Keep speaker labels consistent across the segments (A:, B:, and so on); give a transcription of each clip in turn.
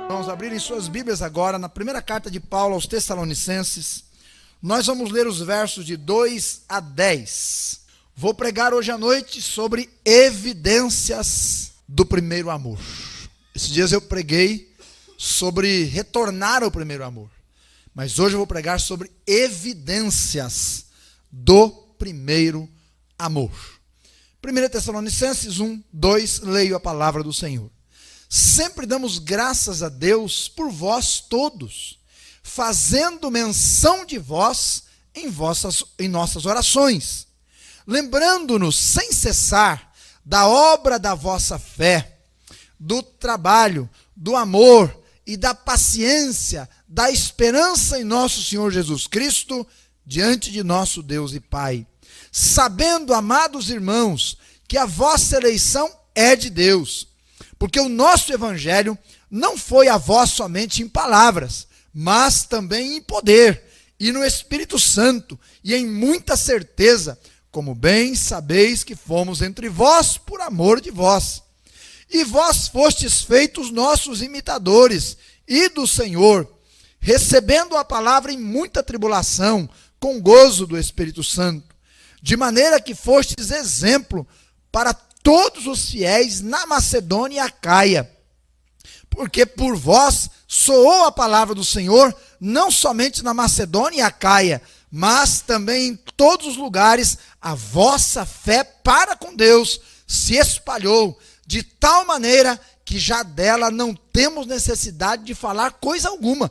A: Vamos abrir em suas Bíblias agora, na primeira carta de Paulo aos Tessalonicenses. Nós vamos ler os versos de 2 a 10. Vou pregar hoje à noite sobre evidências do primeiro amor. Esses dias eu preguei sobre retornar ao primeiro amor. Mas hoje eu vou pregar sobre evidências do primeiro amor. 1 Tessalonicenses 1, 2, leio a palavra do Senhor. Sempre damos graças a Deus por vós todos, fazendo menção de vós em nossas orações, lembrando-nos sem cessar da obra da vossa fé, do trabalho, do amor e da paciência, da esperança em nosso Senhor Jesus Cristo, diante de nosso Deus e Pai. Sabendo, amados irmãos, que a vossa eleição é de Deus, porque o nosso evangelho não foi a vós somente em palavras, mas também em poder, e no Espírito Santo, e em muita certeza, como bem sabeis que fomos entre vós por amor de vós. E vós fostes feitos nossos imitadores, e do Senhor, recebendo a palavra em muita tribulação, com gozo do Espírito Santo, de maneira que fostes exemplo para todos os fiéis na Macedônia e Acaia, porque por vós soou a palavra do Senhor, não somente na Macedônia e Acaia, mas também em todos os lugares a vossa fé para com Deus se espalhou, de tal maneira que já dela não temos necessidade de falar coisa alguma,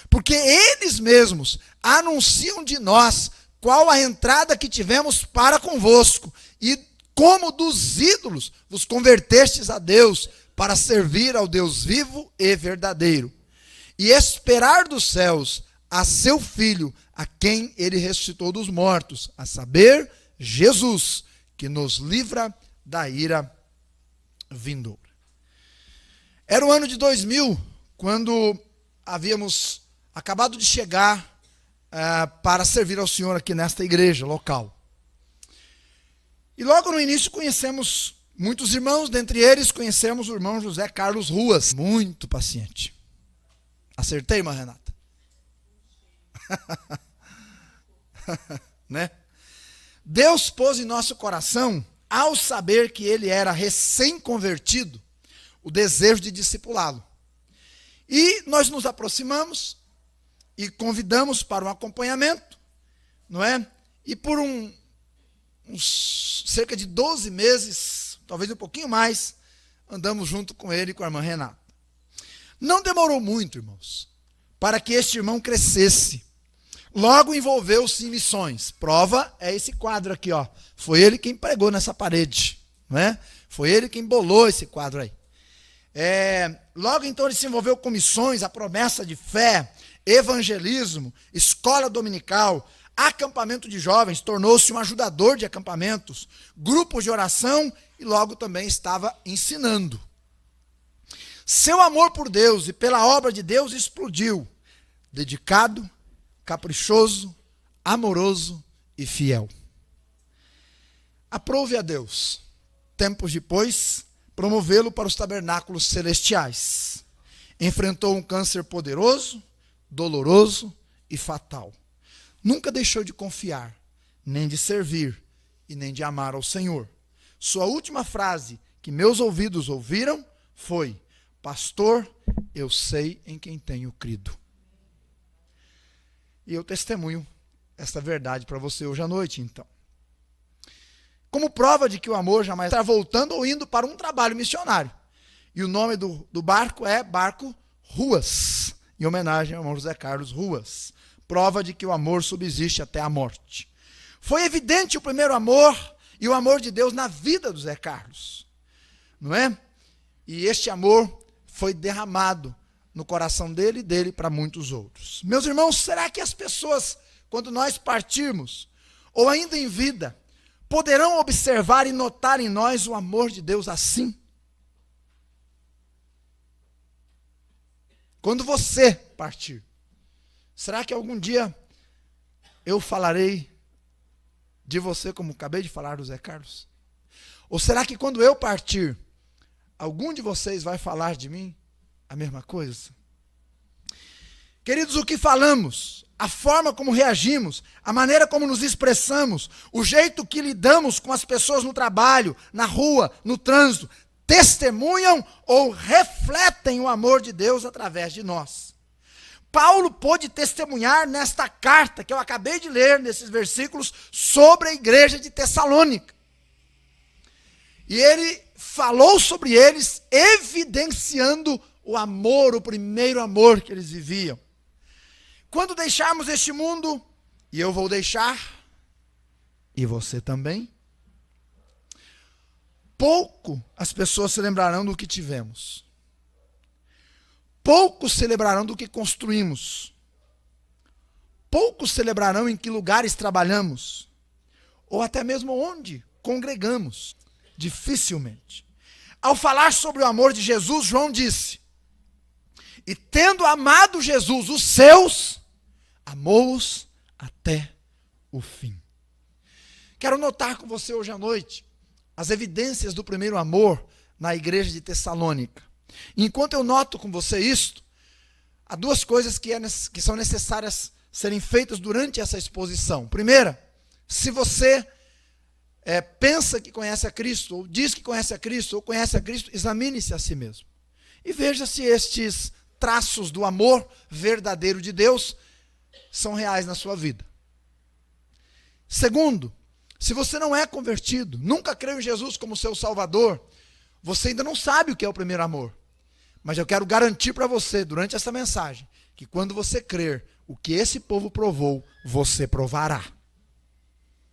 A: porque eles mesmos anunciam de nós qual a entrada que tivemos para convosco, e como dos ídolos vos convertestes a Deus, para servir ao Deus vivo e verdadeiro, e esperar dos céus a seu Filho, a quem ele ressuscitou dos mortos, a saber, Jesus, que nos livra da ira vindoura. Era o ano de 2000, quando havíamos acabado de chegar para servir ao Senhor aqui nesta igreja local. E logo no início conhecemos muitos irmãos, dentre eles conhecemos o irmão José Carlos Ruas, muito paciente. Acertei, irmã Renata? Né? Deus pôs em nosso coração, ao saber que ele era recém-convertido, o desejo de discipulá-lo. E nós nos aproximamos e convidamos para um acompanhamento, não é? E por uns cerca de 12 meses, talvez um pouquinho mais, andamos junto com ele e com a irmã Renata. Não demorou muito, irmãos, para que este irmão crescesse. Logo envolveu-se em missões. Prova é esse quadro aqui, ó. Foi ele quem pregou nessa parede, não é? Foi ele quem bolou esse quadro aí. Logo então ele se envolveu com missões, a promessa de fé, evangelismo, escola dominical, acampamento de jovens, tornou-se um ajudador de acampamentos, grupos de oração e logo também estava ensinando. Seu amor por Deus e pela obra de Deus explodiu, dedicado, caprichoso, amoroso e fiel. Aprove a Deus, tempos depois, promovê-lo para os tabernáculos celestiais. Enfrentou um câncer poderoso, doloroso e fatal. Nunca deixou de confiar, nem de servir e nem de amar ao Senhor. Sua última frase que meus ouvidos ouviram foi: pastor, eu sei em quem tenho crido. E eu testemunho esta verdade para você hoje à noite, então. Como prova de que o amor jamais está voltando ou indo para um trabalho missionário. E o nome do barco é Barco Ruas, em homenagem ao irmão José Carlos Ruas. Prova de que o amor subsiste até a morte. Foi evidente o primeiro amor e o amor de Deus na vida do Zé Carlos, não é? E este amor foi derramado no coração dele e dele para muitos outros. Meus irmãos, será que as pessoas, quando nós partirmos, ou ainda em vida, poderão observar e notar em nós o amor de Deus assim? Quando você partir, será que algum dia eu falarei de você como acabei de falar do Zé Carlos? Ou será que quando eu partir, algum de vocês vai falar de mim a mesma coisa? Queridos, o que falamos, a forma como reagimos, a maneira como nos expressamos, o jeito que lidamos com as pessoas no trabalho, na rua, no trânsito, testemunham ou refletem o amor de Deus através de nós. Paulo pôde testemunhar nesta carta que eu acabei de ler, nesses versículos, sobre a igreja de Tessalônica. E ele falou sobre eles, evidenciando o amor, o primeiro amor que eles viviam. Quando deixarmos este mundo, e eu vou deixar, e você também, pouco as pessoas se lembrarão do que tivemos. Poucos se lembrarão do que construímos. Poucos se lembrarão em que lugares trabalhamos. Ou até mesmo onde congregamos. Dificilmente. Ao falar sobre o amor de Jesus, João disse: e tendo amado Jesus, os seus, amou-os até o fim. Quero notar com você hoje à noite as evidências do primeiro amor na igreja de Tessalônica. Enquanto eu noto com você isto, há duas coisas que são necessárias serem feitas durante essa exposição. Primeira, se você pensa que conhece a Cristo, ou diz que conhece a Cristo, ou conhece a Cristo, examine-se a si mesmo. E veja se estes traços do amor verdadeiro de Deus são reais na sua vida. Segundo, se você não é convertido, nunca creu em Jesus como seu Salvador, você ainda não sabe o que é o primeiro amor. Mas eu quero garantir para você, durante essa mensagem, que quando você crer o que esse povo provou, você provará.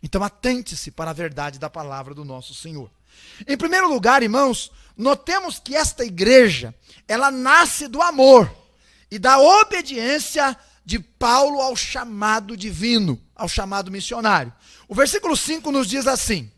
A: Então atente-se para a verdade da palavra do nosso Senhor. Em primeiro lugar, irmãos, notemos que esta igreja, ela nasce do amor e da obediência de Paulo ao chamado divino, ao chamado missionário. O versículo 5 nos diz assim: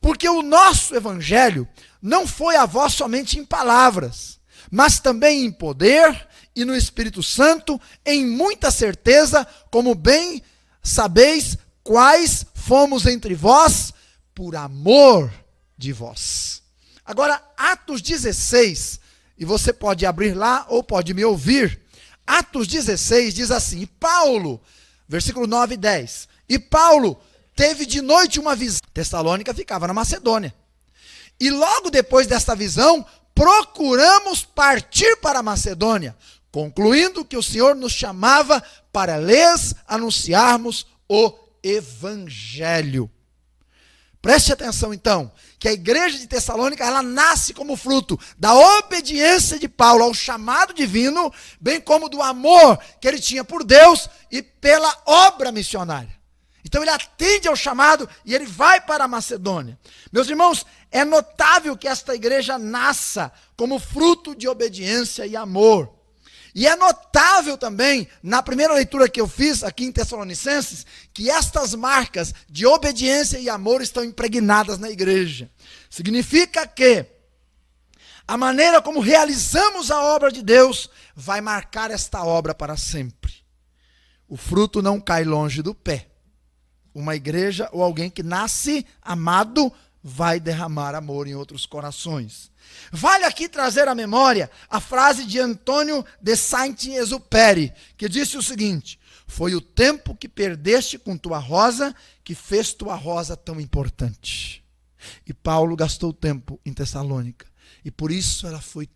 A: porque o nosso evangelho não foi a vós somente em palavras, mas também em poder e no Espírito Santo, em muita certeza, como bem sabeis quais fomos entre vós, por amor de vós. Agora, Atos 16, e você pode abrir lá ou pode me ouvir. Atos 16 diz assim: Paulo, versículo 9 e 10, e Paulo teve de noite uma visão. Tessalônica ficava na Macedônia. E logo depois desta visão, procuramos partir para a Macedônia, concluindo que o Senhor nos chamava para lhes anunciarmos o Evangelho. Preste atenção então, que a igreja de Tessalônica, ela nasce como fruto da obediência de Paulo ao chamado divino, bem como do amor que ele tinha por Deus e pela obra missionária. Então ele atende ao chamado e ele vai para a Macedônia. Meus irmãos, é notável que esta igreja nasça como fruto de obediência e amor. E é notável também, na primeira leitura que eu fiz aqui em Tessalonicenses, que estas marcas de obediência e amor estão impregnadas na igreja. Significa que a maneira como realizamos a obra de Deus vai marcar esta obra para sempre. O fruto não cai longe do pé. Uma igreja ou alguém que nasce amado vai derramar amor em outros corações. Vale aqui trazer à memória a frase de Antônio de Saint-Exupéry, que disse o seguinte: foi o tempo que perdeste com tua rosa que fez tua rosa tão importante. E Paulo gastou tempo em Tessalônica, e por isso ela foi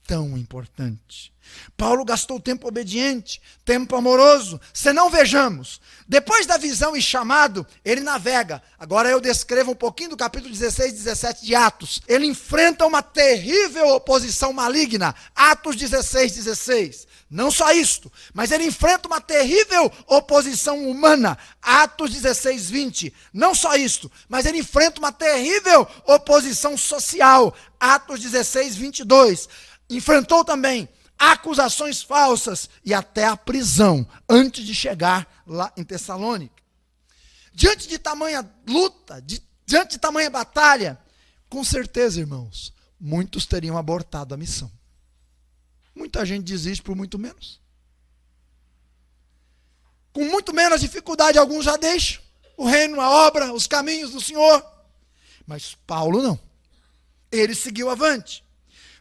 A: tão importante. Paulo gastou tempo obediente, tempo amoroso. Se não, vejamos, depois da visão e chamado, ele navega. Agora eu descrevo um pouquinho do capítulo 16 e 17 de Atos. Ele enfrenta uma terrível oposição maligna. Atos 16, 16. Não só isto, mas ele enfrenta uma terrível oposição humana. Atos 16, 20. Não só isto, mas ele enfrenta uma terrível oposição social. Atos 16, 22. Enfrentou também acusações falsas e até a prisão, antes de chegar lá em Tessalônica. Diante de tamanha luta, diante de tamanha batalha, com certeza, irmãos, muitos teriam abortado a missão. Muita gente desiste por muito menos. Com muito menos dificuldade, alguns já deixam o reino, a obra, os caminhos do Senhor. Mas Paulo não. Ele seguiu avante.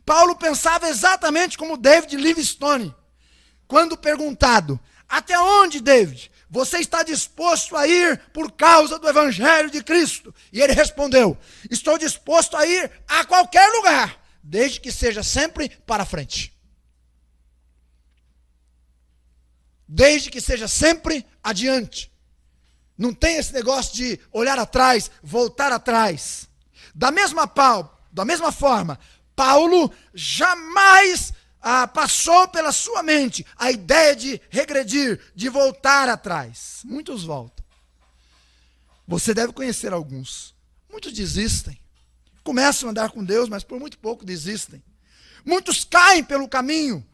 A: Paulo pensava exatamente como David Livingstone. quando perguntado: até onde, David, você está disposto a ir por causa do Evangelho de Cristo? E ele respondeu: estou disposto a ir a qualquer lugar, desde que seja sempre para frente. Desde que seja sempre adiante. Não tem esse negócio de olhar atrás, voltar atrás. Da mesma forma, Paulo jamais passou pela sua mente a ideia de regredir, de voltar atrás. Muitos voltam. Você deve conhecer alguns. Muitos desistem. Começam a andar com Deus, mas por muito pouco desistem. Muitos caem pelo caminho.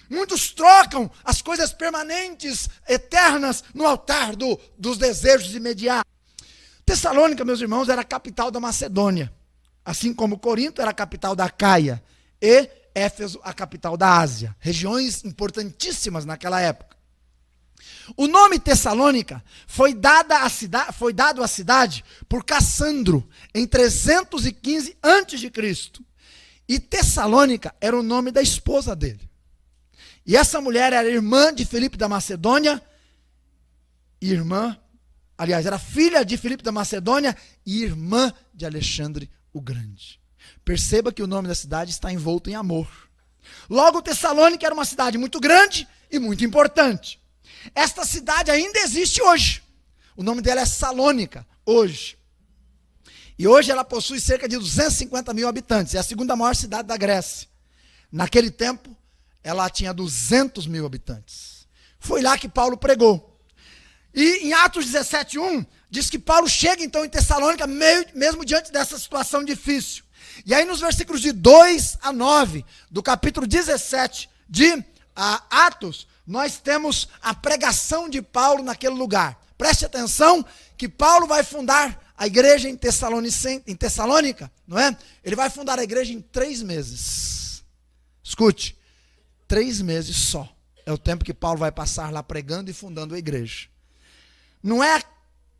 A: Muitos trocam as coisas permanentes, eternas, no altar dos desejos imediatos. Tessalônica, meus irmãos, era a capital da Macedônia. Assim como Corinto era a capital da Caia. E Éfeso, a capital da Ásia. Regiões importantíssimas naquela época. O nome Tessalônica foi dado à cidade por Cassandro, em 315 a.C. E Tessalônica era o nome da esposa dele. E essa mulher era irmã de Filipe da Macedônia, era filha de Filipe da Macedônia e irmã de Alexandre o Grande. Perceba que o nome da cidade está envolto em amor. Logo, Tessalônica era uma cidade muito grande e muito importante. Esta cidade ainda existe hoje. O nome dela é Salônica, hoje. E hoje ela possui cerca de 250 mil habitantes. É a segunda maior cidade da Grécia. Naquele tempo, ela tinha 200 mil habitantes. Foi lá que Paulo pregou. E em Atos 17:1, diz que Paulo chega então em Tessalônica, mesmo diante dessa situação difícil. E aí nos versículos de 2 a 9, do capítulo 17 de Atos, nós temos a pregação de Paulo naquele lugar. Preste atenção que Paulo vai fundar a igreja em Tessalônica, não é? Ele vai fundar a igreja em 3 meses. Escute. 3 meses só. É o tempo que Paulo vai passar lá pregando e fundando a igreja. Não é a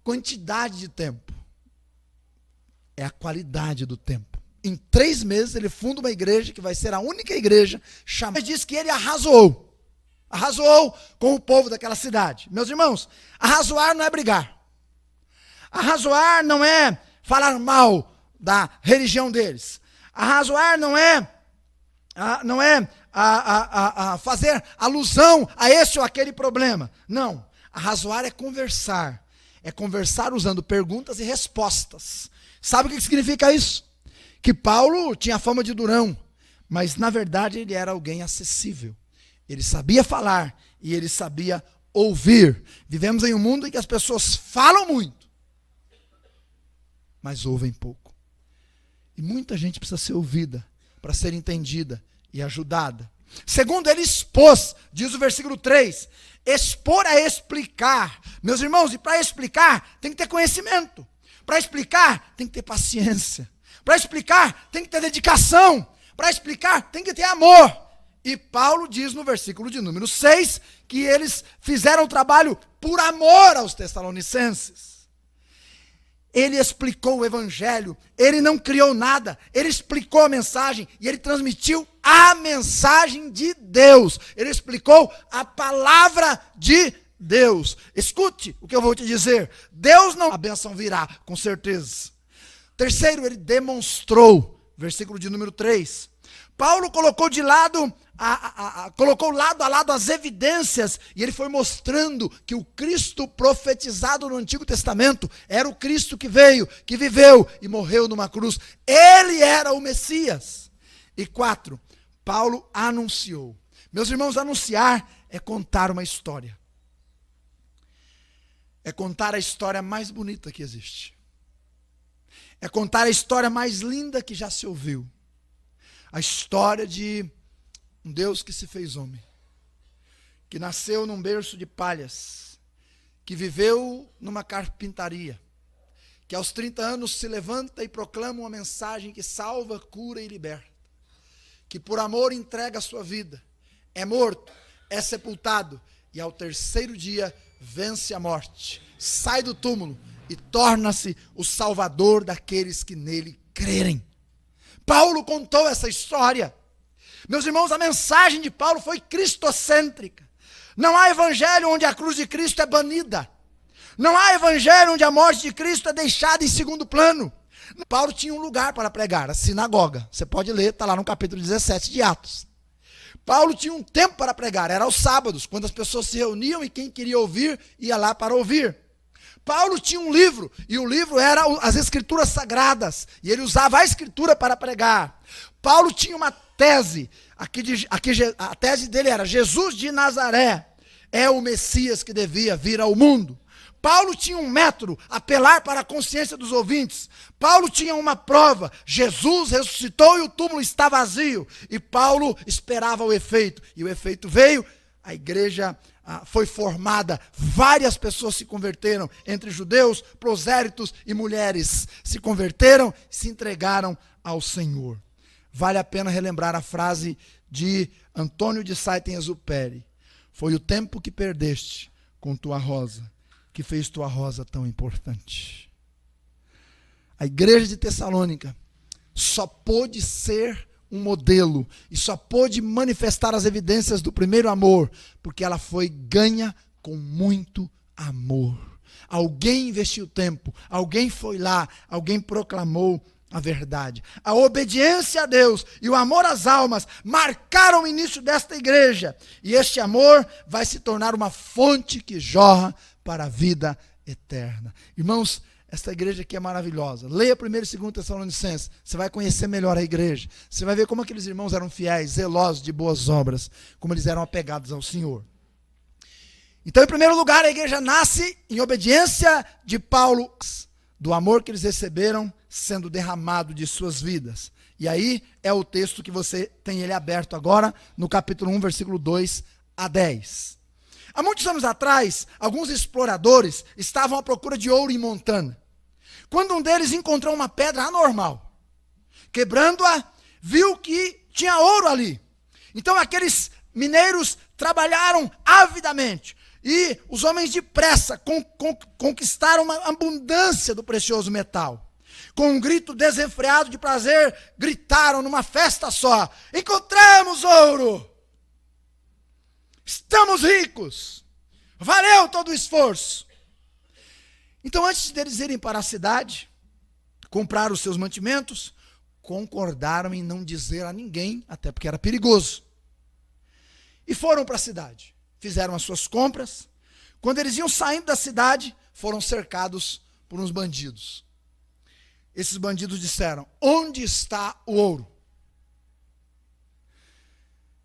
A: quantidade de tempo. É a qualidade do tempo. Em 3 meses ele funda uma igreja que vai ser a única igreja chamada. Ele diz que ele arrasou com o povo daquela cidade. Meus irmãos, arrazoar não é brigar. Arrazoar não é falar mal da religião deles. Arrazoar não é fazer alusão a esse ou aquele problema. Não. Arrazoar é conversar. É conversar usando perguntas e respostas. Sabe o que significa isso? Que Paulo tinha fama de durão, mas na verdade ele era alguém acessível. Ele sabia falar e ele sabia ouvir. Vivemos em um mundo em que as pessoas falam muito, mas ouvem pouco. E muita gente precisa ser ouvida para ser entendida e ajudada. Segundo, ele expôs, diz o versículo 3, expor é explicar. Meus irmãos, e para explicar tem que ter conhecimento. Para explicar tem que ter paciência. Para explicar tem que ter dedicação. Para explicar tem que ter amor. E Paulo diz no versículo de número 6 que eles fizeram o trabalho por amor aos Tessalonicenses. Ele explicou o evangelho, ele não criou nada, ele explicou a mensagem e ele transmitiu a mensagem de Deus. Ele explicou a palavra de Deus. Escute o que eu vou te dizer. Deus não... A bênção virá, com certeza. Terceiro, ele demonstrou, versículo de número 3. Paulo colocou de lado, colocou lado a lado as evidências, e ele foi mostrando que o Cristo profetizado no Antigo Testamento era o Cristo que veio, que viveu e morreu numa cruz. Ele era o Messias. E 4, Paulo anunciou. Meus irmãos, anunciar é contar uma história. É contar a história mais bonita que existe. É contar a história mais linda que já se ouviu. A história de um Deus que se fez homem, que nasceu num berço de palhas, que viveu numa carpintaria, que aos 30 anos se levanta e proclama uma mensagem que salva, cura e liberta, que por amor entrega a sua vida, é morto, é sepultado e ao 3º dia vence a morte, sai do túmulo e torna-se o salvador daqueles que nele crerem. Paulo contou essa história. Meus irmãos, a mensagem de Paulo foi cristocêntrica. Não há evangelho onde a cruz de Cristo é banida. Não há evangelho onde a morte de Cristo é deixada em segundo plano. Paulo tinha um lugar para pregar, a sinagoga. Você pode ler, está lá no capítulo 17 de Atos. Paulo tinha um tempo para pregar, era aos sábados, quando as pessoas se reuniam e quem queria ouvir, ia lá para ouvir. Paulo tinha um livro, e o livro era as Escrituras Sagradas, e ele usava a Escritura para pregar. Paulo tinha uma tese, a tese dele era: Jesus de Nazaré é o Messias que devia vir ao mundo. Paulo tinha um método, apelar para a consciência dos ouvintes. Paulo tinha uma prova: Jesus ressuscitou e o túmulo está vazio. E Paulo esperava o efeito, e o efeito veio. A igreja foi formada, várias pessoas se converteram, entre judeus, prosélitos e mulheres se converteram, se entregaram ao Senhor. Vale a pena relembrar a frase de Antônio de Saint-Exupéry: foi o tempo que perdeste com tua rosa que fez tua rosa tão importante. A igreja de Tessalônica só pôde ser um modelo e só pôde manifestar as evidências do primeiro amor porque ela foi ganha com muito amor. Alguém investiu tempo, alguém foi lá, alguém proclamou a verdade. A obediência a Deus e o amor às almas marcaram o início desta igreja, e este amor vai se tornar uma fonte que jorra para a vida eterna. Irmãos, esta igreja aqui é maravilhosa. Leia 1º e 2º Tessalonicenses, você vai conhecer melhor a igreja. Você vai ver como aqueles irmãos eram fiéis, zelosos de boas obras, como eles eram apegados ao Senhor. Então, em primeiro lugar, a igreja nasce em obediência de Paulo, do amor que eles receberam sendo derramado de suas vidas. E aí é o texto que você tem ele aberto agora, no capítulo 1, versículo 2 a 10. Há muitos anos atrás, alguns exploradores estavam à procura de ouro em Montana. Quando um deles encontrou uma pedra anormal, quebrando-a, viu que tinha ouro ali. Então aqueles mineiros trabalharam avidamente, e os homens depressa conquistaram uma abundância do precioso metal. Com um grito desenfreado de prazer, gritaram numa festa só: encontramos ouro! Estamos ricos! Valeu todo o esforço! Então, antes deles irem para a cidade, comprar os seus mantimentos, concordaram em não dizer a ninguém, até porque era perigoso. E foram para a cidade, fizeram as suas compras. Quando eles iam saindo da cidade, foram cercados por uns bandidos. Esses bandidos disseram: onde está o ouro?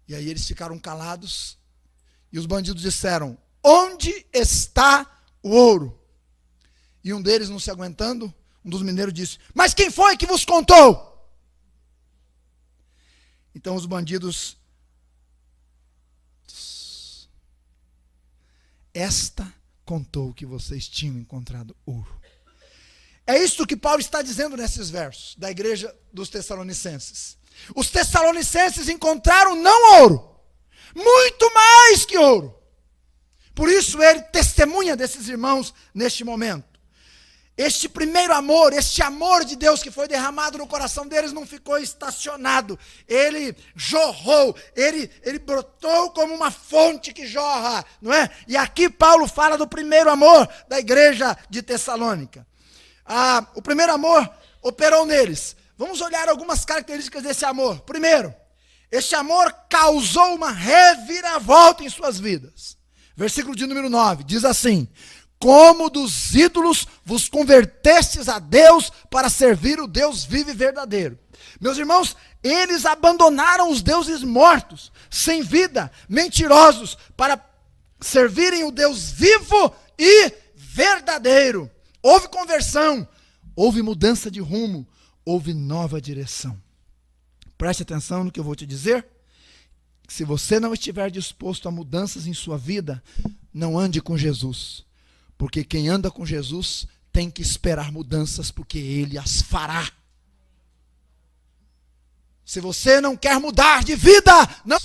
A: E aí eles ficaram calados, e os bandidos disseram: onde está o ouro? E um deles, não se aguentando, um dos mineiros disse: mas quem foi que vos contou? Então os bandidos: esta contou que vocês tinham encontrado ouro. É isso que Paulo está dizendo nesses versos da igreja dos Tessalonicenses. Os Tessalonicenses encontraram não ouro, muito mais que ouro. Por isso ele testemunha desses irmãos neste momento. Este primeiro amor, este amor de Deus que foi derramado no coração deles não ficou estacionado. Ele jorrou, ele brotou como uma fonte que jorra, não é? E aqui Paulo fala do primeiro amor da igreja de Tessalônica. O primeiro amor operou neles. Vamos olhar algumas características desse amor. Primeiro, este amor causou uma reviravolta em suas vidas. Versículo de número 9, diz assim: como dos ídolos vos convertestes a Deus para servir o Deus vivo e verdadeiro. Meus irmãos, eles abandonaram os deuses mortos, sem vida, mentirosos, para servirem o Deus vivo e verdadeiro. Houve conversão, houve mudança de rumo, houve nova direção. Preste atenção no que eu vou te dizer. Se você não estiver disposto a mudanças em sua vida, não ande com Jesus. Porque quem anda com Jesus tem que esperar mudanças, porque Ele as fará. Se você não quer mudar de vida, não.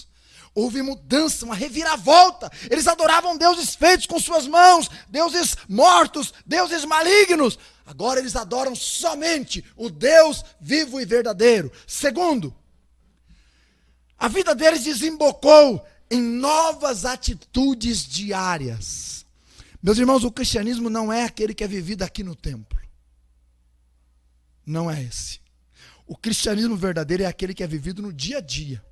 A: Houve mudança, uma reviravolta. Eles adoravam deuses feitos com suas mãos, deuses mortos, deuses malignos. Agora eles adoram somente o Deus vivo e verdadeiro. Segundo, a vida deles desembocou em novas atitudes diárias. Meus irmãos, o cristianismo não é aquele que é vivido aqui no templo. Não é esse. O cristianismo verdadeiro é aquele que é vivido no dia a dia.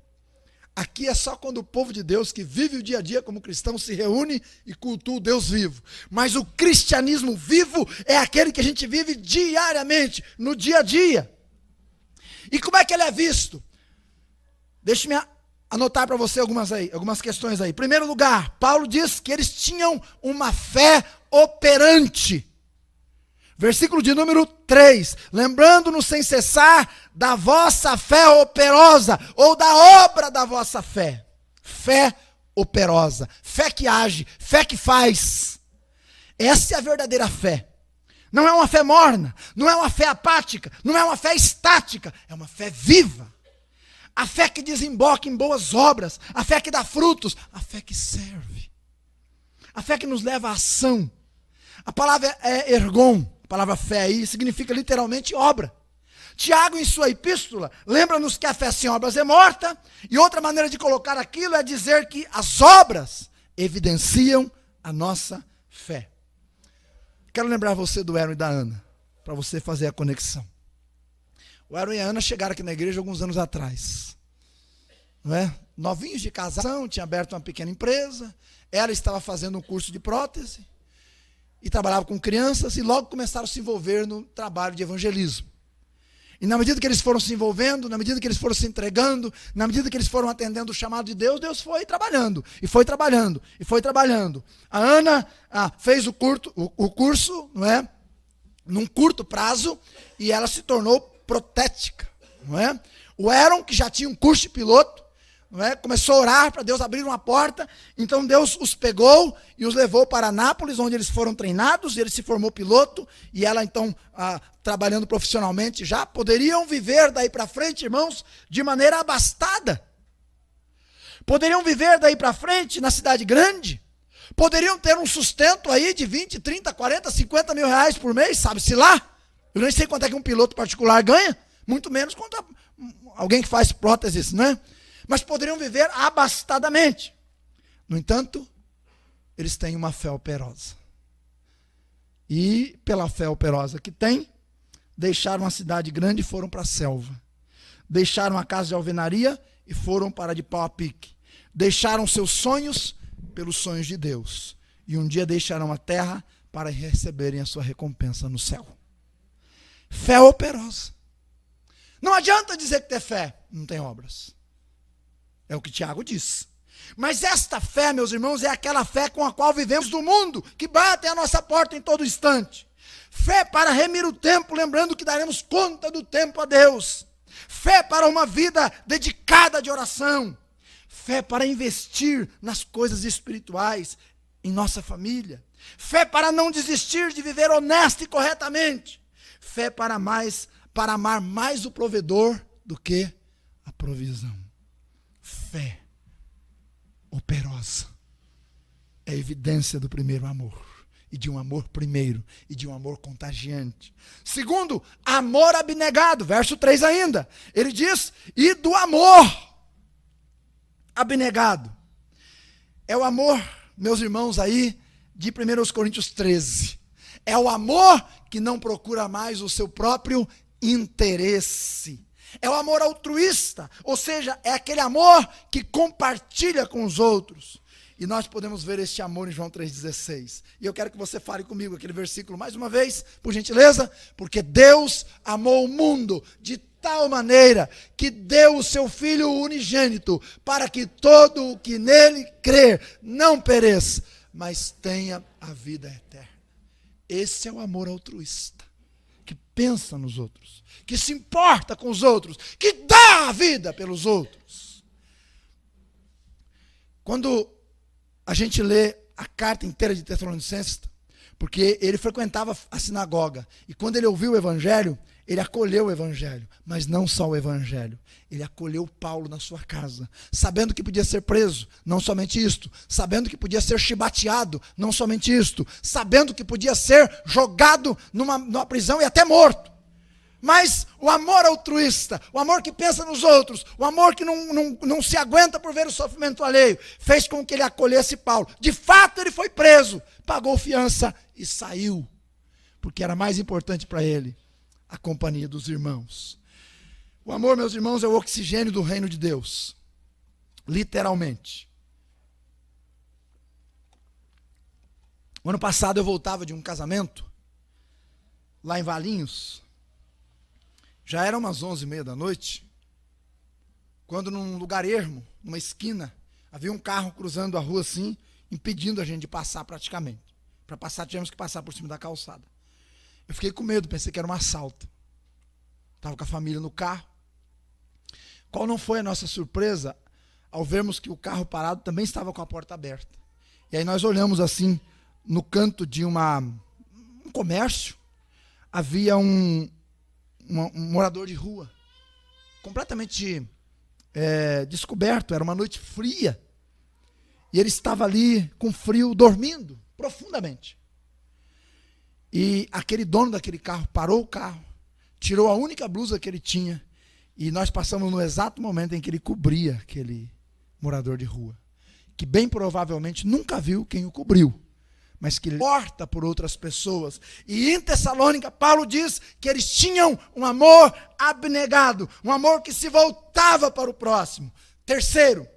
A: Aqui é só quando o povo de Deus que vive o dia a dia como cristão se reúne e cultua o Deus vivo. Mas o cristianismo vivo é aquele que a gente vive diariamente, no dia a dia. E como é que ele é visto? Deixe-me anotar para você algumas questões aí. Em primeiro lugar, Paulo diz que eles tinham uma fé operante. Versículo de número 3, lembrando-nos sem cessar da vossa fé operosa, ou da obra da vossa fé. Fé operosa, fé que age, fé que faz. Essa é a verdadeira fé. Não é uma fé morna, não é uma fé apática, não é uma fé estática, é uma fé viva. A fé que desemboca em boas obras, a fé que dá frutos, a fé que serve. A fé que nos leva à ação. A palavra é ergon. A palavra fé aí significa literalmente obra. Tiago, em sua epístola, lembra-nos que a fé sem obras é morta, e outra maneira de colocar aquilo é dizer que as obras evidenciam a nossa fé. Quero lembrar você do Aaron e da Ana, para você fazer a conexão. O Aaron e a Ana chegaram aqui na igreja alguns anos atrás. Não é? Novinhos de casal, tinha aberto uma pequena empresa, ela estava fazendo um curso de prótese, e trabalhava com crianças, e logo começaram a se envolver no trabalho de evangelismo. E na medida que eles foram se envolvendo, na medida que eles foram se entregando, na medida que eles foram atendendo o chamado de Deus, Deus foi trabalhando, e foi trabalhando, e foi trabalhando. A Ana fez o curso, não é? Num curto prazo, e ela se tornou protética, não é? O Aaron, que já tinha um curso de piloto, não é? Começou a orar para Deus abrir uma porta, então Deus os pegou e os levou para Anápolis, onde eles foram treinados, e ele se formou piloto, e ela então, trabalhando profissionalmente já, poderiam viver daí para frente, irmãos, de maneira abastada. Poderiam viver daí para frente na cidade grande, poderiam ter um sustento aí de 20, 30, 40, 50 mil reais por mês, sabe-se lá. Eu nem sei quanto é que um piloto particular ganha, muito menos quanto alguém que faz próteses, né? Mas poderiam viver abastadamente. No entanto, eles têm uma fé operosa. E pela fé operosa que têm, deixaram a cidade grande e foram para a selva. Deixaram a casa de alvenaria e foram para de pau a pique. Deixaram seus sonhos pelos sonhos de Deus. E um dia deixarão a terra para receberem a sua recompensa no céu. Fé operosa. Não adianta dizer que tem fé, não tem obras. É o que Tiago diz. Mas esta fé, meus irmãos, é aquela fé com a qual vivemos do mundo, que bate à nossa porta em todo instante. Fé para remir o tempo, lembrando que daremos conta do tempo a Deus. Fé para uma vida dedicada de oração. Fé para investir nas coisas espirituais em nossa família. Fé para não desistir de viver honesto e corretamente. Fé para amar mais o provedor do que a provisão. Fé operosa é evidência do primeiro amor, e de um amor primeiro, e de um amor contagiante. Segundo, amor abnegado, verso 3 ainda, ele diz, e do amor abnegado. É o amor, meus irmãos, aí, de 1 Coríntios 13. É o amor que não procura mais o seu próprio interesse. É o amor altruísta, ou seja, é aquele amor que compartilha com os outros. E nós podemos ver este amor em João 3,16. E eu quero que você fale comigo aquele versículo mais uma vez, por gentileza. Porque Deus amou o mundo de tal maneira que deu o seu Filho unigênito, para que todo o que nele crer não pereça, mas tenha a vida eterna. Esse é o amor altruísta, que pensa nos outros, que se importa com os outros, que dá a vida pelos outros. Quando a gente lê a carta inteira de Tessalonicenses, porque ele frequentava a sinagoga, e quando ele ouviu o evangelho, ele acolheu o evangelho, mas não só o evangelho, ele acolheu Paulo na sua casa, sabendo que podia ser preso, não somente isto, sabendo que podia ser chibateado, não somente isto, sabendo que podia ser jogado numa prisão e até morto. Mas o amor altruísta, o amor que pensa nos outros, o amor que não se aguenta por ver o sofrimento alheio, fez com que ele acolhesse Paulo. De fato, ele foi preso, pagou fiança e saiu, porque era mais importante para ele a companhia dos irmãos. O amor, meus irmãos, é o oxigênio do reino de Deus, literalmente. O ano passado eu voltava de um casamento, lá em Valinhos. Já eram umas 11h30 da noite, quando num lugar ermo, numa esquina, havia um carro cruzando a rua assim, impedindo a gente de passar praticamente. Para passar, tivemos que passar por cima da calçada. Eu fiquei com medo, pensei que era um assalto. Estava com a família no carro. Qual não foi a nossa surpresa ao vermos que o carro parado também estava com a porta aberta. E aí nós olhamos assim, no canto de um comércio, havia um morador de rua, completamente descoberto, era uma noite fria, e ele estava ali com frio, dormindo profundamente. E aquele dono daquele carro parou o carro, tirou a única blusa que ele tinha, e nós passamos no exato momento em que ele cobria aquele morador de rua, que bem provavelmente nunca viu quem o cobriu, mas que importa por outras pessoas. E em Tessalônica, Paulo diz que eles tinham um amor abnegado, um amor que se voltava para o próximo. Terceiro,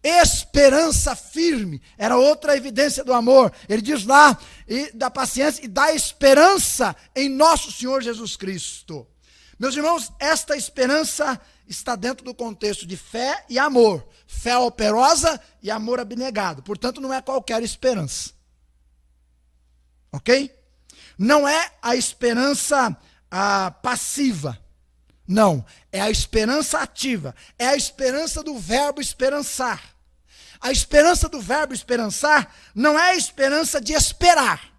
A: esperança firme, era outra evidência do amor. Ele diz lá, e da paciência e da esperança em nosso Senhor Jesus Cristo. Meus irmãos, esta esperança está dentro do contexto de fé e amor. Fé operosa e amor abnegado. Portanto, não é qualquer esperança. Ok? Não é a esperança passiva. Não, é a esperança ativa. É a esperança do verbo esperançar. A esperança do verbo esperançar não é a esperança de esperar.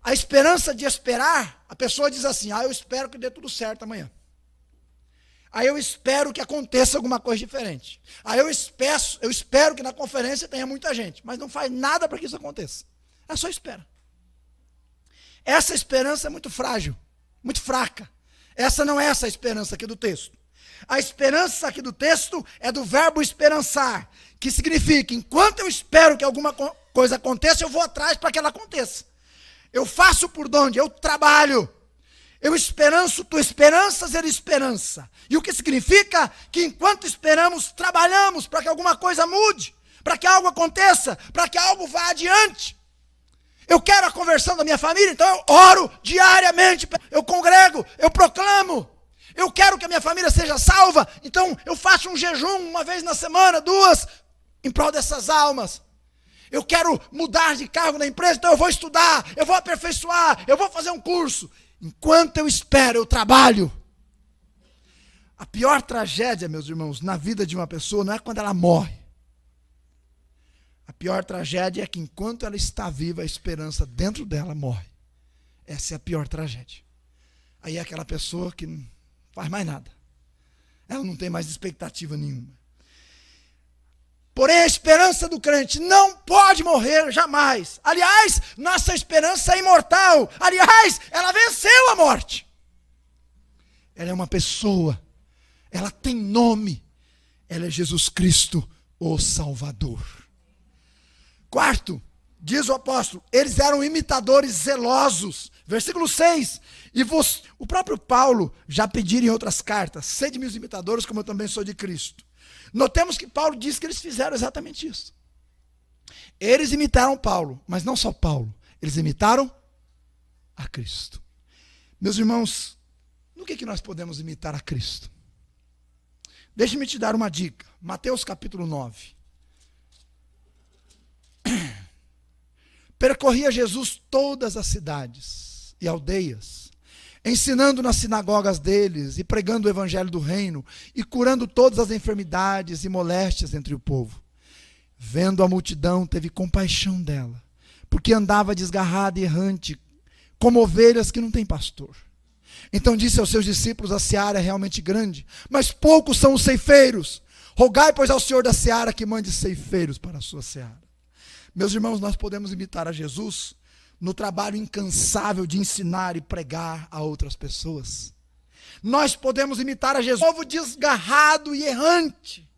A: A esperança de esperar, a pessoa diz assim, eu espero que dê tudo certo amanhã. Aí eu espero que aconteça alguma coisa diferente. Aí eu espero que na conferência tenha muita gente, mas não faz nada para que isso aconteça. É só espera. Essa esperança é muito frágil, muito fraca. Essa não é essa esperança aqui do texto. A esperança aqui do texto é do verbo esperançar, que significa, enquanto eu espero que alguma coisa aconteça, eu vou atrás para que ela aconteça. Eu faço por onde? Eu trabalho. Eu esperanço, tu esperanças, ele esperança. E o que significa que enquanto esperamos, trabalhamos para que alguma coisa mude, para que algo aconteça, para que algo vá adiante. Eu quero a conversão da minha família, então eu oro diariamente, eu congrego, eu proclamo. Eu quero que a minha família seja salva, então eu faço um jejum uma vez na semana, 2, em prol dessas almas. Eu quero mudar de cargo na empresa, então eu vou estudar, eu vou aperfeiçoar, eu vou fazer um curso. Enquanto eu espero, eu trabalho. A pior tragédia, meus irmãos, na vida de uma pessoa não é quando ela morre. A pior tragédia é que enquanto ela está viva, a esperança dentro dela morre. Essa é a pior tragédia. Aí é aquela pessoa que não faz mais nada. Ela não tem mais expectativa nenhuma. Porém, a esperança do crente não pode morrer jamais. Aliás, nossa esperança é imortal. Aliás, ela venceu a morte. Ela é uma pessoa. Ela tem nome. Ela é Jesus Cristo, o Salvador. Quarto, diz o apóstolo, eles eram imitadores zelosos. Versículo 6. O próprio Paulo já pediu em outras cartas, sede meus imitadores, como eu também sou de Cristo. Notemos que Paulo diz que eles fizeram exatamente isso. Eles imitaram Paulo, mas não só Paulo. Eles imitaram a Cristo. Meus irmãos, no que nós podemos imitar a Cristo? Deixe-me te dar uma dica. Mateus capítulo 9. Percorria Jesus todas as cidades e aldeias, ensinando nas sinagogas deles e pregando o evangelho do reino e curando todas as enfermidades e moléstias entre o povo. Vendo a multidão, teve compaixão dela, porque andava desgarrada e errante, como ovelhas que não têm pastor. Então disse aos seus discípulos, a seara é realmente grande, mas poucos são os ceifeiros. Rogai, pois, ao Senhor da seara que mande ceifeiros para a sua seara. Meus irmãos, nós podemos imitar a Jesus no trabalho incansável de ensinar e pregar a outras pessoas. Nós podemos imitar a Jesus, povo desgarrado e errante.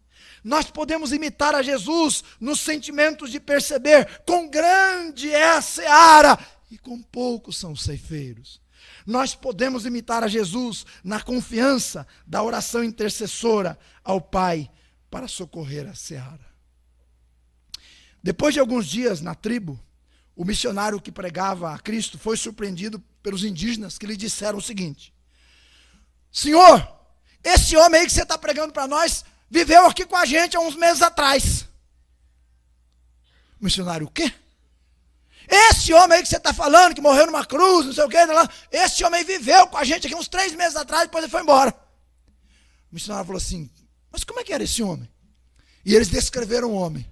A: Nós podemos imitar a Jesus nos sentimentos de perceber quão grande é a seara e quão poucos são os ceifeiros. Nós podemos imitar a Jesus na confiança da oração intercessora ao Pai para socorrer a seara. Depois de alguns dias na tribo, o missionário que pregava a Cristo foi surpreendido pelos indígenas que lhe disseram o seguinte: Senhor, esse homem aí que você está pregando para nós viveu aqui com a gente há uns meses atrás. O missionário, o quê? Esse homem aí que você está falando, que morreu numa cruz, não sei o quê, esse homem viveu com a gente aqui uns 3 meses atrás, depois ele foi embora. O missionário falou assim, mas como é que era esse homem? E eles descreveram o homem.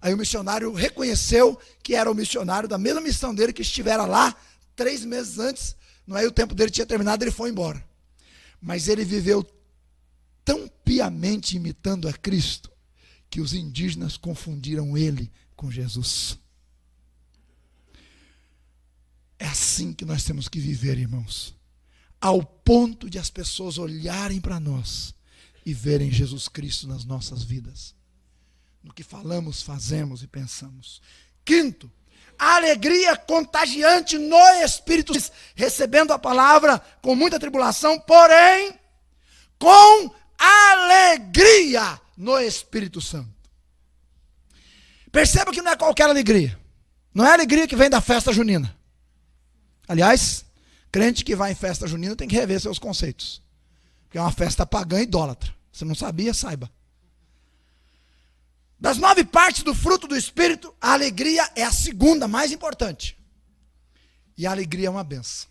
A: Aí o missionário reconheceu que era o missionário da mesma missão dele, que estivera lá 3 meses antes, não é? O tempo dele tinha terminado, ele foi embora. Mas ele viveu tão piamente imitando a Cristo, que os indígenas confundiram ele com Jesus. É assim que nós temos que viver, irmãos. Ao ponto de as pessoas olharem para nós e verem Jesus Cristo nas nossas vidas. No que falamos, fazemos e pensamos. Quinto, a alegria contagiante no Espírito, recebendo a palavra com muita tribulação, porém, com alegria no Espírito Santo. Perceba que não é qualquer alegria. Não é a alegria que vem da festa junina. Aliás, crente que vai em festa junina tem que rever seus conceitos. Porque é uma festa pagã e idólatra. Você não sabia, saiba. Das 9 partes do fruto do Espírito, a alegria é a segunda mais importante. E a alegria é uma benção.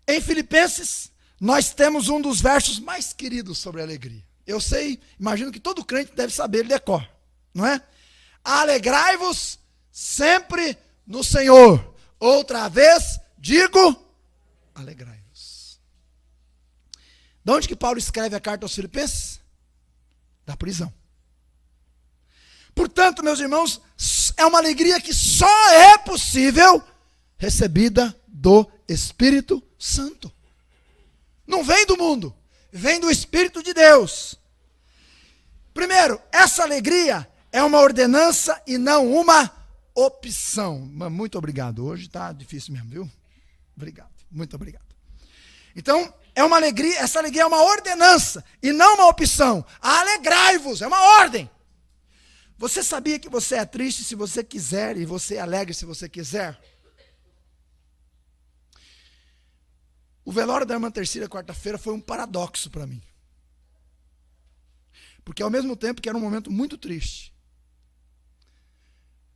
A: Em Filipenses, nós temos um dos versos mais queridos sobre a alegria. Eu sei, imagino que todo crente deve saber de cor, não é? Alegrai-vos sempre no Senhor. Outra vez, digo, alegrai-vos. De onde que Paulo escreve a carta aos Filipenses? Da prisão. Portanto, meus irmãos, é uma alegria que só é possível recebida do Espírito Santo. Não vem do mundo, vem do Espírito de Deus. Primeiro, essa alegria é uma ordenança e não uma opção. Muito obrigado. Hoje está difícil mesmo, viu? Obrigado, muito obrigado. Então, é uma alegria, essa alegria é uma ordenança e não uma opção. Alegrai-vos, é uma ordem. Você sabia que você é triste se você quiser e você é alegre se você quiser? O velório da irmã Terceira, quarta-feira, foi um paradoxo para mim. Porque ao mesmo tempo que era um momento muito triste,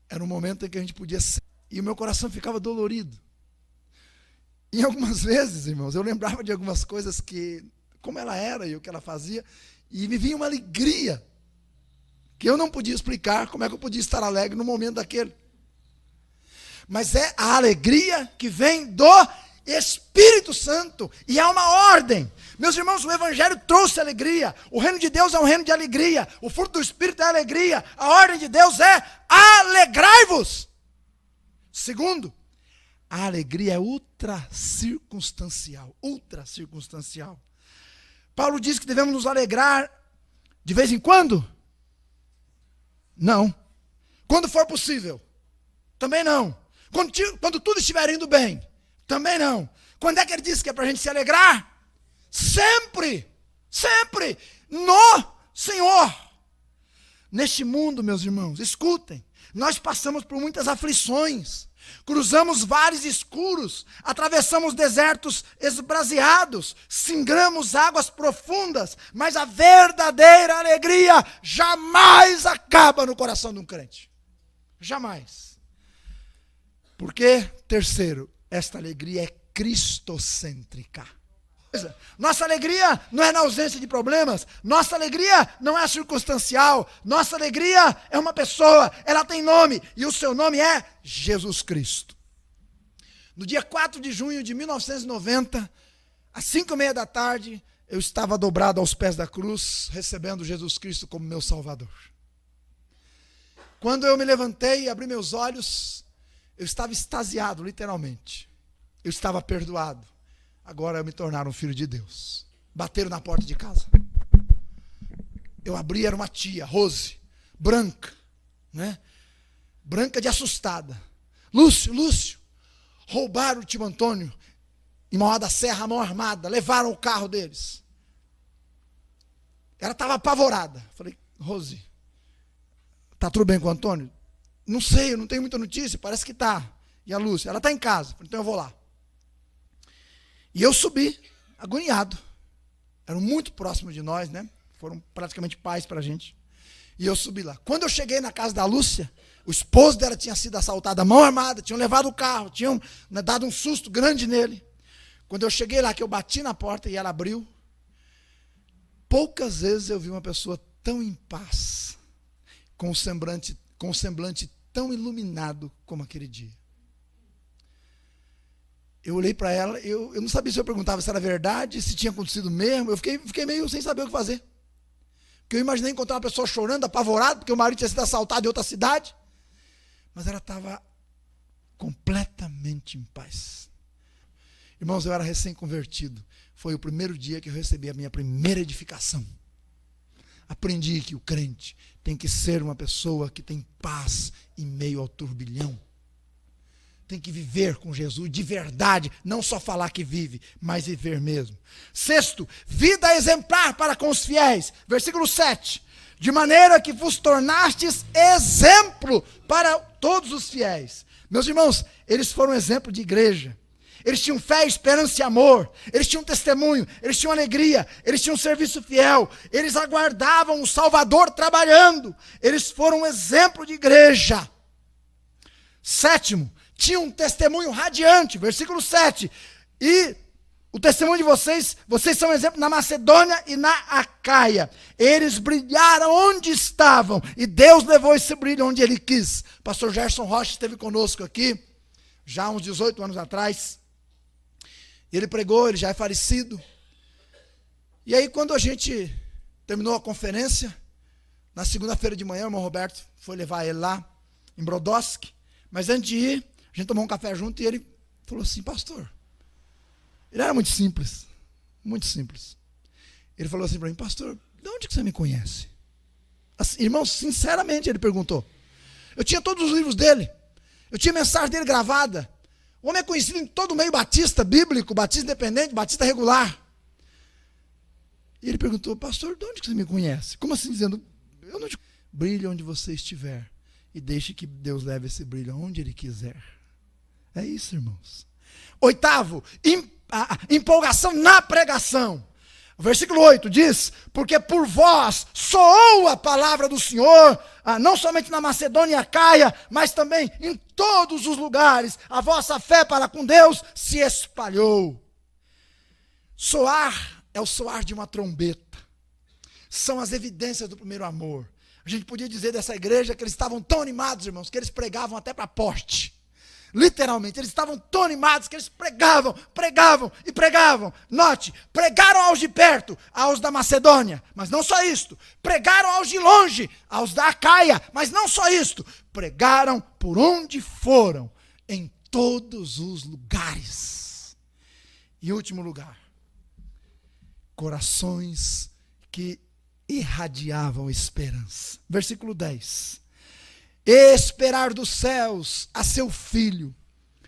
A: era um momento em que a gente podia ser, e o meu coração ficava dolorido. E algumas vezes, irmãos, eu lembrava de algumas coisas que, como ela era e o que ela fazia, e me vinha uma alegria, que eu não podia explicar como é que eu podia estar alegre no momento daquele. Mas é a alegria que vem do Espírito Santo, e há uma ordem. Meus irmãos, o Evangelho trouxe alegria, o reino de Deus é um reino de alegria, o fruto do Espírito é alegria, a ordem de Deus é alegrai-vos. Segundo, a alegria é ultra circunstancial. Paulo diz que devemos nos alegrar de vez em quando? Não. Quando for possível? Também não. Quando tudo estiver indo bem? Também não. Quando é que ele diz que é para a gente se alegrar? Sempre no Senhor. Neste mundo, meus irmãos, escutem, nós passamos por muitas aflições, cruzamos vales escuros, atravessamos desertos esbraseados, singramos águas profundas, mas a verdadeira alegria jamais acaba no coração de um crente. Jamais. Porque, terceiro, esta alegria é cristocêntrica. Nossa alegria não é na ausência de problemas, nossa alegria não é circunstancial, nossa alegria é uma pessoa, ela tem nome, e o seu nome é Jesus Cristo. No dia 4 de junho de 1990, às 5:30 da tarde, eu estava dobrado aos pés da cruz, recebendo Jesus Cristo como meu Salvador. Quando eu me levantei e abri meus olhos, Eu estava extasiado, literalmente. Eu estava perdoado. Agora eu me tornaram um filho de Deus. Bateram na porta de casa. Eu abri, era uma tia, Rose, branca, né? Branca de assustada. Lúcio, roubaram o tio Antônio em Mauá da Serra, a mão armada, levaram o carro deles. Ela estava apavorada. Falei, Rose, tá tudo bem com o Antônio? Não sei, eu não tenho muita notícia, parece que tá. E a Lúcia, ela está em casa. Falei, então eu vou lá. E eu subi, agoniado. Eram muito próximos de nós, né? Foram praticamente pais para a gente. E eu subi lá. Quando eu cheguei na casa da Lúcia, o esposo dela tinha sido assaltado, a mão armada, tinham levado o carro, tinham dado um susto grande nele. Quando eu cheguei lá, que eu bati na porta e ela abriu, poucas vezes eu vi uma pessoa tão em paz, com um semblante tão iluminado como aquele dia. Eu olhei para ela, eu não sabia se eu perguntava se era verdade, se tinha acontecido mesmo. Eu fiquei meio sem saber o que fazer. Porque eu imaginei encontrar uma pessoa chorando, apavorada, porque o marido tinha sido assaltado em outra cidade. Mas ela estava completamente em paz. Irmãos, eu era recém-convertido. Foi o primeiro dia que eu recebi a minha primeira edificação. Aprendi que o crente tem que ser uma pessoa que tem paz em meio ao turbilhão. Tem que viver com Jesus de verdade, não só falar que vive, mas viver mesmo. Sexto, vida exemplar para com os fiéis. Versículo 7. De maneira que vos tornastes exemplo para todos os fiéis. Meus irmãos, eles foram exemplo de igreja. Eles tinham fé, esperança e amor. Eles tinham testemunho, eles tinham alegria, eles tinham serviço fiel. Eles aguardavam o Salvador trabalhando. Eles foram um exemplo de igreja. Sétimo, tinha um testemunho radiante, versículo 7, e o testemunho de vocês são um exemplo na Macedônia e na Acaia. Eles brilharam onde estavam, e Deus levou esse brilho onde Ele quis. Pastor Gerson Rocha esteve conosco aqui, já há uns 18 anos atrás, ele pregou, ele já é falecido, e aí quando a gente terminou a conferência, na segunda-feira de manhã, o irmão Roberto foi levar ele lá, em Brodowski, mas antes de ir, a gente tomou um café junto e ele falou assim, pastor, ele era muito simples, ele falou assim para mim, pastor, de onde que você me conhece? Assim, irmão, sinceramente ele perguntou, eu tinha todos os livros dele, eu tinha mensagem dele gravada, o homem é conhecido em todo o meio batista bíblico, batista independente, batista regular, e ele perguntou, pastor, de onde que você me conhece? Como assim dizendo, eu não te... Brilhe onde você estiver, e deixe que Deus leve esse brilho aonde Ele quiser. É isso, irmãos. Oitavo, empolgação na pregação. O versículo 8 diz, porque por vós soou a palavra do Senhor, não somente na Macedônia e Acaia, mas também em todos os lugares. A vossa fé para com Deus se espalhou. Soar é o soar de uma trombeta. São as evidências do primeiro amor. A gente podia dizer dessa igreja que eles estavam tão animados, irmãos, que eles pregavam até para poste. Literalmente, eles estavam tão animados que eles pregavam e pregavam. Note, pregaram aos de perto, aos da Macedônia, mas não só isto. Pregaram aos de longe, aos da Acaia, mas não só isto. Pregaram por onde foram, em todos os lugares. E último lugar, corações que irradiavam esperança. Versículo 10. Esperar dos céus a seu Filho,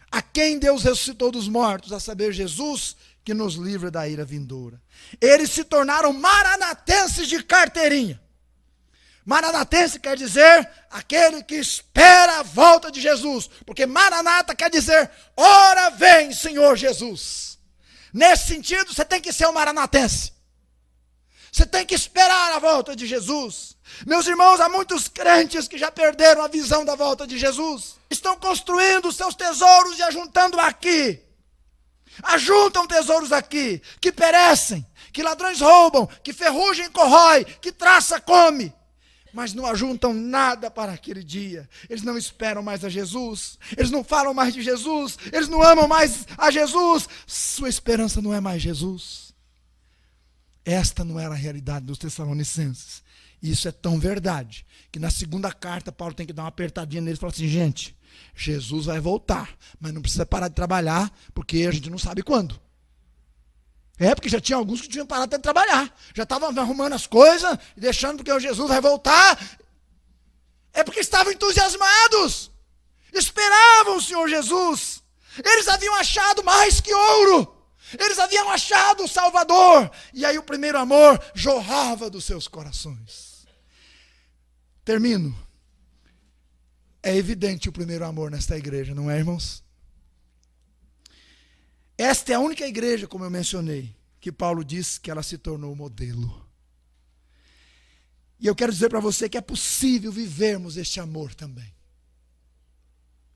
A: a quem Deus ressuscitou dos mortos, a saber, Jesus, que nos livra da ira vindoura. Eles se tornaram maranatenses de carteirinha. Maranatense quer dizer aquele que espera a volta de Jesus, porque Maranata quer dizer, ora vem, Senhor Jesus. Nesse sentido, você tem que ser um maranatense. Você tem que esperar a volta de Jesus. Meus irmãos, há muitos crentes que já perderam a visão da volta de Jesus. Estão construindo seus tesouros e ajuntando aqui. Ajuntam tesouros aqui, que perecem, que ladrões roubam, que ferrugem corrói, que traça come. Mas não ajuntam nada para aquele dia. Eles não esperam mais a Jesus. Eles não falam mais de Jesus. Eles não amam mais a Jesus. Sua esperança não é mais Jesus. Esta não era a realidade dos Tessalonicenses. E isso é tão verdade, que na segunda carta, Paulo tem que dar uma apertadinha neles e falar assim, gente, Jesus vai voltar, mas não precisa parar de trabalhar, porque a gente não sabe quando. Porque já tinha alguns que tinham parado até de trabalhar, já estavam arrumando as coisas, e deixando porque o Jesus vai voltar. É porque estavam entusiasmados, esperavam o Senhor Jesus. Eles haviam achado mais que ouro, eles haviam achado o Salvador, e aí o primeiro amor jorrava dos seus corações. Termino. É evidente o primeiro amor nesta igreja, não é, irmãos? Esta é a única igreja, como eu mencionei, que Paulo diz que ela se tornou modelo. E eu quero dizer para você que é possível vivermos este amor também.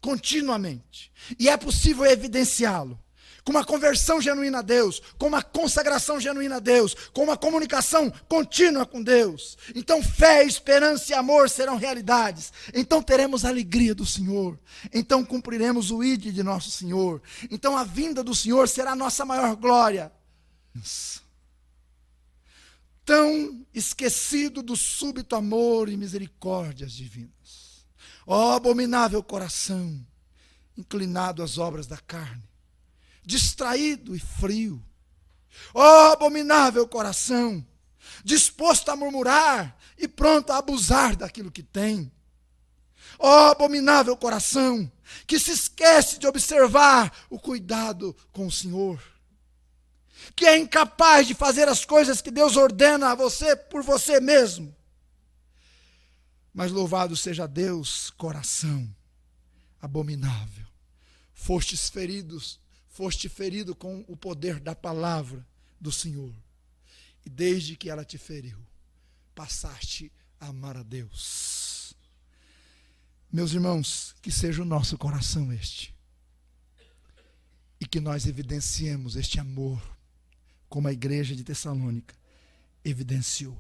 A: Continuamente. E é possível evidenciá-lo. Com uma conversão genuína a Deus, com uma consagração genuína a Deus, com uma comunicação contínua com Deus. Então fé, esperança e amor serão realidades. Então teremos a alegria do Senhor. Então cumpriremos o ide de nosso Senhor. Então a vinda do Senhor será a nossa maior glória. Tão esquecido do súbito amor e misericórdias divinas. Ó abominável coração, inclinado às obras da carne, distraído e frio. Ó abominável coração, disposto a murmurar e pronto a abusar daquilo que tem. Ó abominável coração, que se esquece de observar o cuidado com o Senhor, que é incapaz de fazer as coisas que Deus ordena a você por você mesmo. Mas louvado seja Deus, coração abominável. Foste ferido com o poder da palavra do Senhor. E desde que ela te feriu, passaste a amar a Deus. Meus irmãos, que seja o nosso coração este. E que nós evidenciemos este amor, como a igreja de Tessalônica evidenciou.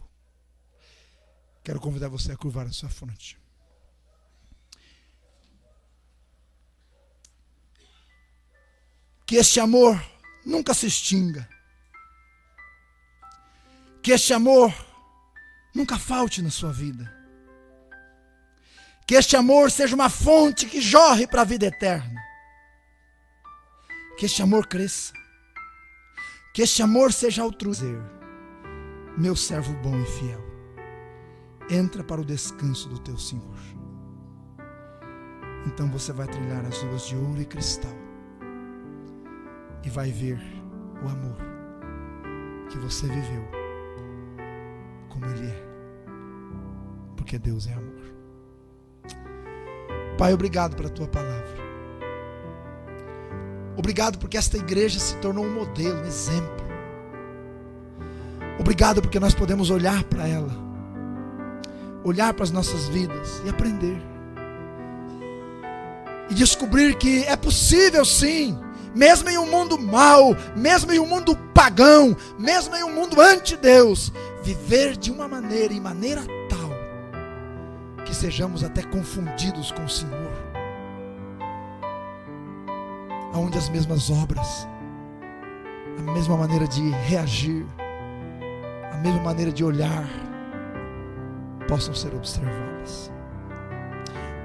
A: Quero convidar você a curvar a sua fronte. Que este amor nunca se extinga. Que este amor nunca falte na sua vida. Que este amor seja uma fonte que jorre para a vida eterna. Que este amor cresça. Que este amor seja altruído. Meu servo bom e fiel, entra para o descanso do teu Senhor. Então você vai trilhar as ruas de ouro e cristal e vai ver o amor que você viveu como Ele é, porque Deus é amor. Pai, obrigado pela Tua palavra. Obrigado porque esta igreja se tornou um modelo, um exemplo. Obrigado porque nós podemos olhar para ela, olhar para as nossas vidas e aprender. E descobrir que é possível sim, mesmo em um mundo mau, mesmo em um mundo pagão, mesmo em um mundo anti-Deus, viver de uma maneira, em maneira tal, que sejamos até confundidos com o Senhor. Onde as mesmas obras, a mesma maneira de reagir, a mesma maneira de olhar, possam ser observadas.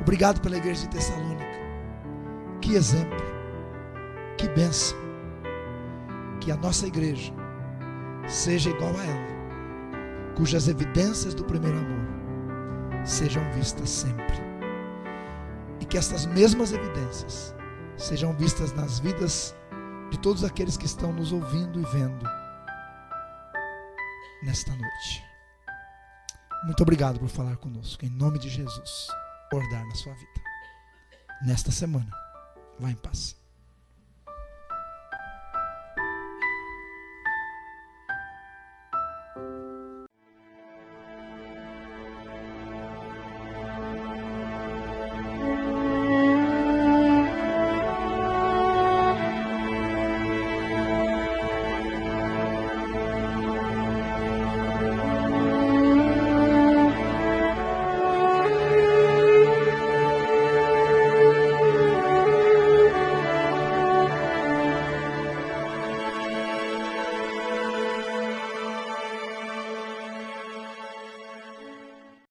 A: Obrigado pela igreja de Tessalônica. Que exemplo, que bênção. Que a nossa igreja seja igual a ela, cujas evidências do primeiro amor sejam vistas sempre. E que essas mesmas evidências sejam vistas nas vidas de todos aqueles que estão nos ouvindo e vendo nesta noite. Muito obrigado por falar conosco. Em nome de Jesus, bordar na sua vida. Nesta semana, vá em paz.